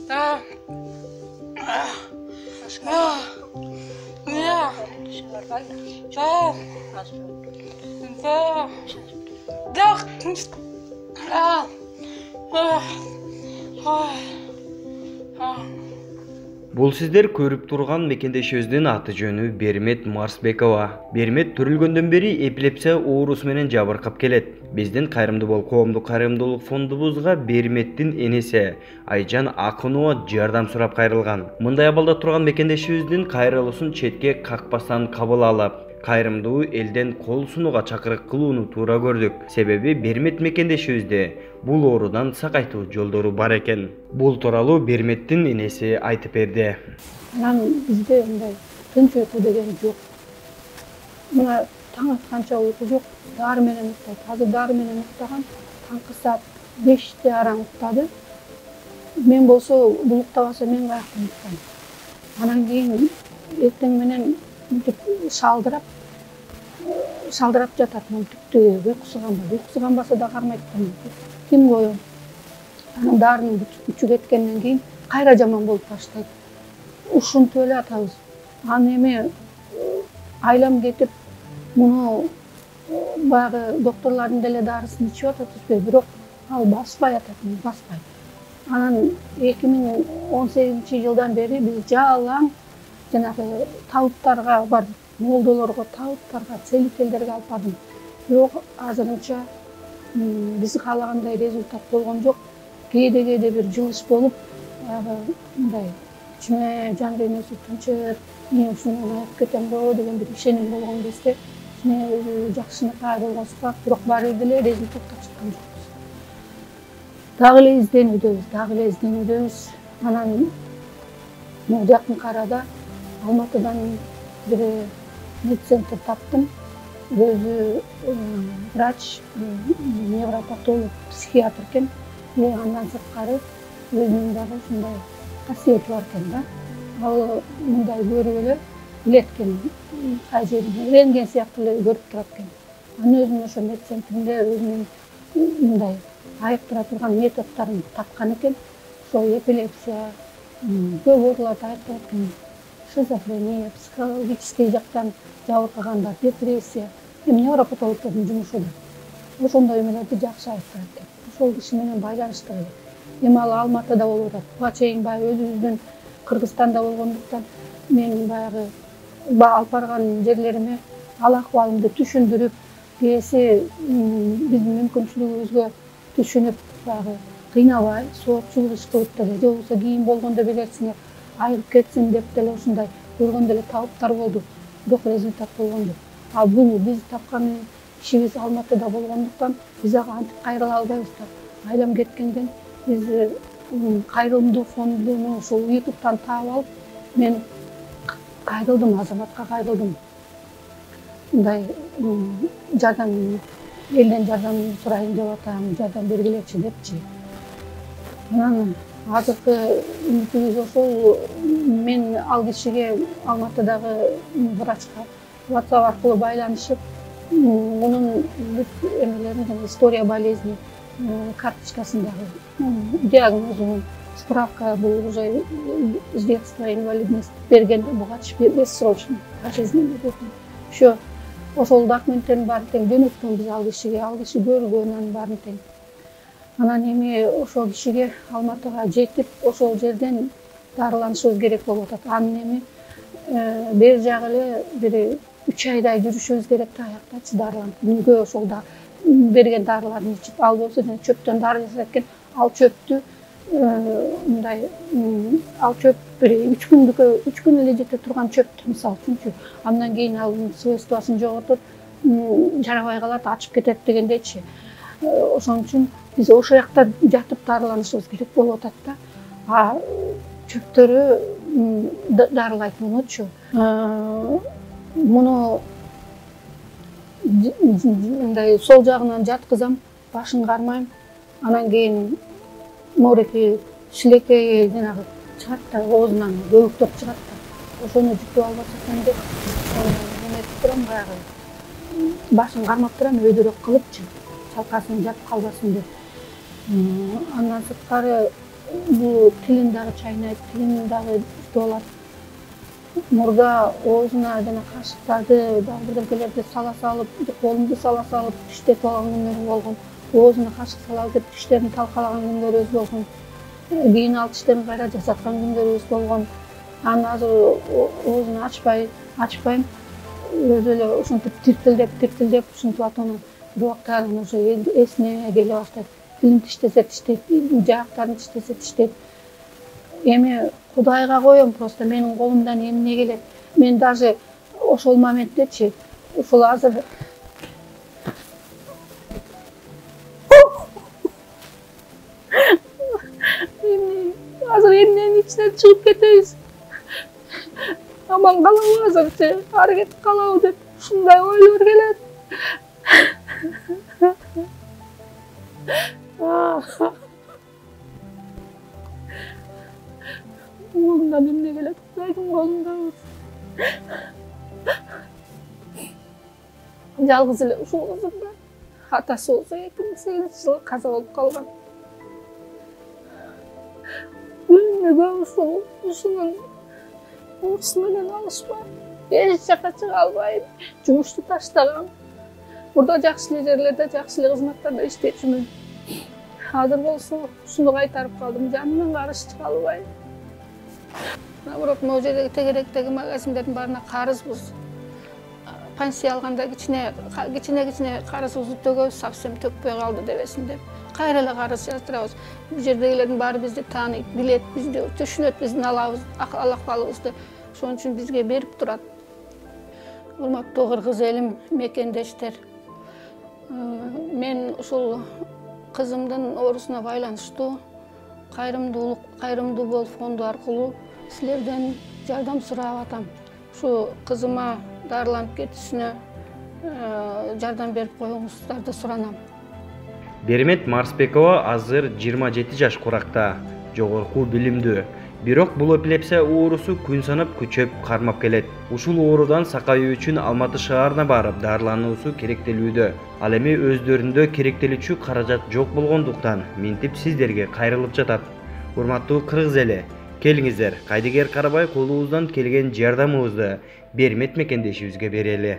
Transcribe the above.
Да. Да. Да. Да. Да. Бул сиздер көрүп турган мекендешибиздин аты жөнү Бермет Марсбекова. Бермет төрүлгөндөн бери эпилепсия оорусу менен жабыркап келет. Биздин Кайрымдуу бол коомдук кайрымдуулук фондубузга Берметтин энеси Айжан Акунова жардам сурап кайрылган. Мындай абалда турган мекендешибиздин кайрылуусун четке какпастан кабыл алып, кайрымдуу элден кол сунууга чакырык кылууну туура көрдүк. Себеби Бермет мекендешибизде бул оорудан сакайтуу жолдору бар экен. Бул тууралуу Берметтин энеси айтып берди. Анан бизде мындай тынч уйку деген жок. Мына таң атканча уйку жок. Дары менен уктайт. Азыр дары менен уктаган, таңкы саат 5-те араң уктады. Мен болсо бул уктабаса мен каяктан уктайм. Анан кийин эртең менен шалдырап жатат. Типтүү уйкусу канбайт. Уйкусу канбаса да кармайт. Ким коем? Анан дарынын күчү кеткенден кийин кайра жаман болуп баштайт. Ушинтип эле атабыз. Анан эми айлам кетип, муну баягы докторлордун деле дарысын ичип атат, бирок ал баспай атат, баспай. Анан 2018-жылдан бери биз жалаң жанагы табыптарга бардык, молдолорго, табыптарга, целителдерге алып бардым. Бирок азырынча биз каалагандай результат болгон жок. Кээде бир жылыш болуп, мындай ичиме жан дүйнөсү тынчып, мен ушуну айып кетем го деген бир ишеним болгон кезде, жакшынакай болгон сука, бирок баары бир деле результатка чыккан жокпуз. Дагы эле изденүүдөбүз. Анан жакын арада Алматыдан бир медцентр таптым. Өзү врач, невропатолог, психиатр экен. Андан сырткары өзүнүн дагы ушундай касиети бар экен да. Ал мындай көрүп эле билет экен, кай жерин рентген сыяктуу эле көрүп турат экен. Анын өзүнүн ошо медцентринде өзүнүн мындай айыктыра турган методдорун тапкан экен. Ошол эпилепсия, көп ооруларды айыктырат экен. Шизофрения, психологический жактан жабыркагандар, депрессия. Невропатологдордун жумушу да ошондой эмелерди жакшы айыктырат экен. Ошол киши менен байланыштык эле. Эми ал Алматыда болуп атат. Буга чейин баягы өзүбүздүн Кыргызстанда болгондуктан мен баягы алып барган жерлериме ал акыбалымды түшүндүрүп, кээси биздин мүмкүнчүлүгүбүзгө түшүнүп, баягы кыйнабай, соопчулук иш кылып деле, же болбосо кийин болгондо билерсиңер, айыгып кетсин деп деле ушундай көргөн деле табыптар болду. Бирок результат болгон жок. А бул биз тапкан ишибиз Алматыда болгондуктан биз ага антип кайрыла албайбыз да. Айлам кеткенден биз кайрымдуу фондуну ошол YouTube'дан таап алып, мен кайрылдым, азаматка кайрылдым. Мындай жардам, элден жардам сурайын деп атам, жардам бергилечи депчи. Анан азыркы үмүтүбүз ошол, мен ал кишиге Алматыдагы врачка WhatsApp аркылуу байланышып, мунун бүт эмелерин, история болезни карточкасындагы диагнозун, справка, бул уже с детства инвалидность бергенде, бугач бессрочно болезнь деп. Ошо ошол документтердин баарын тең жөнөттүм биз ал кишиге, ал киши көргөн анын баарын тең. Анан эми ошол кишиге Алматыга жетип, ошол жерден дарыланышыбыз керек болуп атат. Анын эми бери жагы эле бир 3 айдай жүрүшүбүз керек да, аяктачы дарыланып. Күнгө ошол да берген дарыларын ичип, ал болсо чөптөн дары жасайт экен. Ал чөптү мындай, ал чөп бир 3 күн эле жете турган чөптү, мисалы үчүнчү. Андан кийин ал свойствосын жоготуп, жарабай калат, ачып кетет дегендейчи. Ошон үчүн биз ошол жакта жатып дарыланышыбыз керек болуп атат да. А чөптөрү дарылайт мунучу. Муну мындай сол жагынан жаткызам, башын кармайм. Анан кийин мореки шилекейи жанагы чыгат да, оозунан көбүктөр чыгат да. Ошону жутуп албаса экен деп эметип турам, баягы башын кармап турам, өйдөрөк кылыпчы, чалкасын жатып калбасын деп. Андан сырткары bu tilin dagы çaynayıp, tilin dagı üstü alат. Murda oğuzuna jana kaşıktарды dagы birdekelerde sala salıp, kolumdu sala salıp tiştetip algan günleri bolgun. Oğuzuna kaşık salap dep tişlerini talkalagan günlerimiz bolgun. Keyin al tişlerini kayra jasatkan günlerimiz bolgun. Ana azыр oğuzunu açpayım. Özü ele uşintiп tirtildep ушинтип атып bir wagtlaryň уже esine gele başladı. Dilim tiştese, jayaklarını tiştese. Emi Kudayga koyuyorum prosta, menin kolumdan emine gelet. Men даже oşol momentdeçi, uşul azır eminin içine çıkıp keteyiz. Aman kalavı azırçı, hareket kalavı dep, şunday oylar gelet. Kolumdan emine gelet, Kuday'ın kolundan olsun. Жалгыз эле ушул кызым да атасы болсо 2008-жылы каза болуп калган. Күнүнө көп ушунун уурусу менен алышпай, эч жака чыга албайм, жумушту таштагам. Бурда жакшы эле жерлерде, жакшы эле кызматтарда иштечүмүн. Азыр болсо ушуну кайтарып калдым, жанымдан карыш чыга албайм. Наоборот, могу жердеги тегеректеги магазиндердин баарына карызбыз. Пенсия алганда кичине карызыбызды төгөбүз, совсем төкпөй калды дебесин деп. Кайра эле карыз жаздырабыз. Бул жердегилердин баары бизди тааныйт, билет, бизди түшүнөт, биздин алакпалыбызды. Ошон үчүн бизге берип турат. Урматтуу кыргыз элим, мекендештер. Мен ушул кызымдын оорусуна байланыштуу Кайрымдуу бол фонду аркылуу силерден жардам сурап атам. Şu kızıma darlanıp ketişine жардам берип коюңуздарды суранам. Бермет Марсбекова азыр 27 жаш куракта, жогорку билимдүү. Бирок бул эпилепсия оорусу күн санап күчөп кармап келет. Ушул оорудан сакайуу үчүн Алматы шаарына барып дарылануусу керектелүүдө. Ал эми өздөрүндө керектелүүчү каражат жок болгондуктан минтип сиздерге кайрылып жатат. Урматтуу кыргыз эли, келиңиздер, кайдыгер карабай колубуздан келген жардамыбызды Бермет мекендешибизге берели.